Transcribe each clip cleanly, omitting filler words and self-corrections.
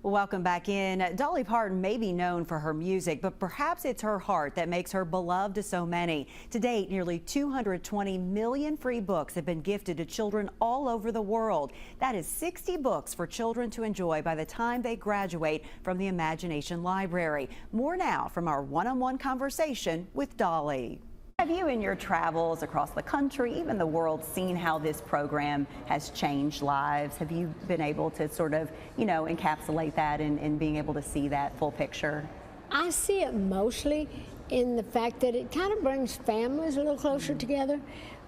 Welcome back in. Dolly Parton may be known for her music, but perhaps it's her heart that makes her beloved to so many. To date, nearly 220 million free books have been gifted to children all over the world. That is 60 books for children to enjoy by the time they graduate from the Imagination Library. More now from our one-on-one conversation with Dolly. Have you, in your travels across the country, even the world, seen how this program has changed lives? Have you been able to sort of, encapsulate that in being able to see that full picture? I see it mostly in the fact that it kind of brings families a little closer together,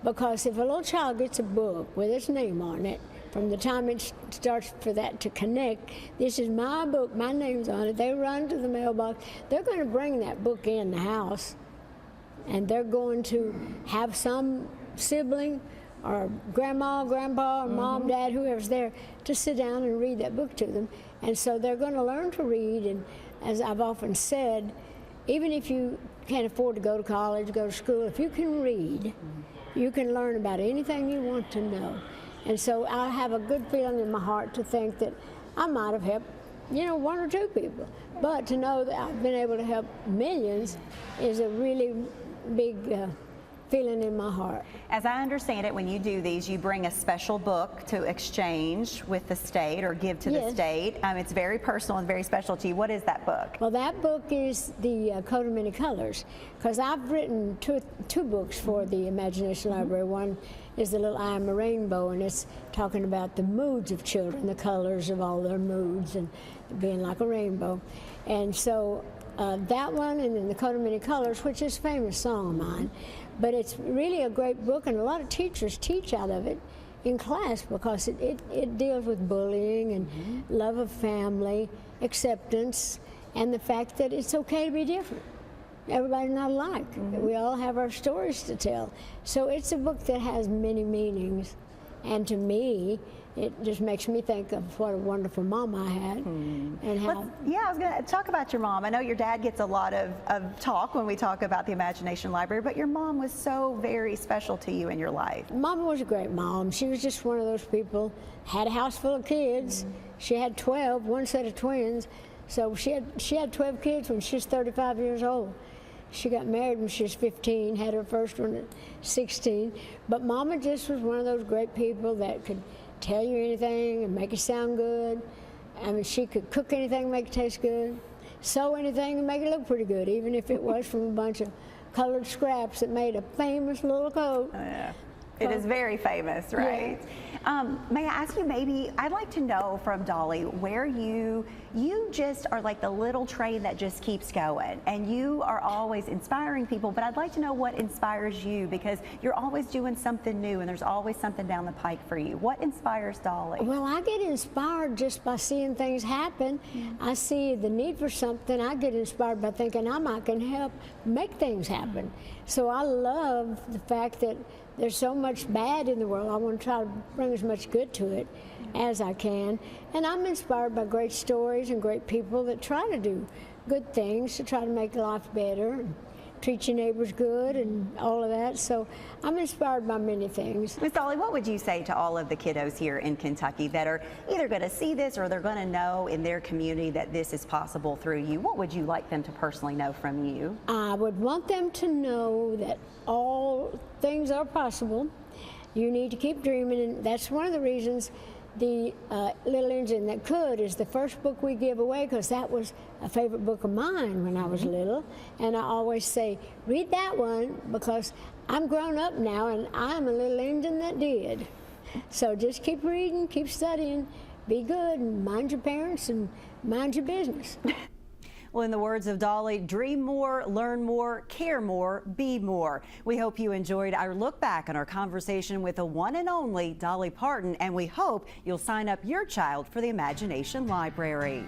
because if a little child gets a book with its name on it, from the time it starts for that to connect, this is my book, my name's on it, they run to the mailbox, they're going to bring that book in the house. And they're going to have some sibling or grandma, grandpa, or mom, dad, whoever's there, to sit down and read that book to them. And so they're going to learn to read. And as I've often said, even if you can't afford to go to college, go to school, if you can read, you can learn about anything you want to know. And so I have a good feeling in my heart to think that I might have helped one or two people. But to know that I've been able to help millions is a really big feeling in my heart. As I understand it, when you do these, you bring a special book to exchange with the state or give to the state. It's very personal and very special to you. What is that book? Well, that book is the Coat of Many Colors, because I've written two books for the Imagination Library. One is The Little I Am a Rainbow, and it's talking about the moods of children, the colors of all their moods and being like a rainbow. And so that one, and then The Coat of Many Colors, which is a famous song of mine. But it's really a great book, and a lot of teachers teach out of it in class, because it deals with bullying and love of family, acceptance, and the fact that it's okay to be different. Everybody's not alike. We all have our stories to tell. So it's a book that has many meanings. And to me, it just makes me think of what a wonderful mom I had. And how. I was going to talk about your mom. I know your dad gets a lot of talk when we talk about the Imagination Library, but your mom was so very special to you in your life. Mama was a great mom. She was just one of those people, had a house full of kids. She had 12, one set of twins. So she had 12 kids when she was 35 years old. She got married when she was 15, had her first one at 16. But Mama just was one of those great people that could tell you anything and make it sound good. I mean, she could cook anything and make it taste good, sew anything and make it look pretty good, even if it was from a bunch of colored scraps that made a famous little coat. Yeah. It is very famous, right? Yeah. May I ask you, maybe, I'd like to know from Dolly where you just are like the little train that just keeps going, and you are always inspiring people, but I'd like to know what inspires you, because you're always doing something new and there's always something down the pike for you. What inspires Dolly? Well, I get inspired just by seeing things happen. I see the need for something. I get inspired by thinking I can help make things happen. So I love the fact that there's so much bad in the world. I want to try to bring as much good to it as I can. And I'm inspired by great stories and great people that try to do good things to try to make life better and treat your neighbors good and all of that. So I'm inspired by many things. Miss Dolly, what would you say to all of the kiddos here in Kentucky that are either going to see this or they're going to know in their community that this is possible through you? What would you like them to personally know from you? I would want them to know that all things are possible. You need to keep dreaming, and that's one of the reasons the Little Engine That Could is the first book we give away, because that was a favorite book of mine when I was little. And I always say, read that one, because I'm grown up now and I'm a little engine that did. So just keep reading, keep studying, be good, and mind your parents and mind your business. Well, in the words of Dolly, dream more, learn more, care more, be more. We hope you enjoyed our look back on our conversation with the one and only Dolly Parton, and we hope you'll sign up your child for the Imagination Library.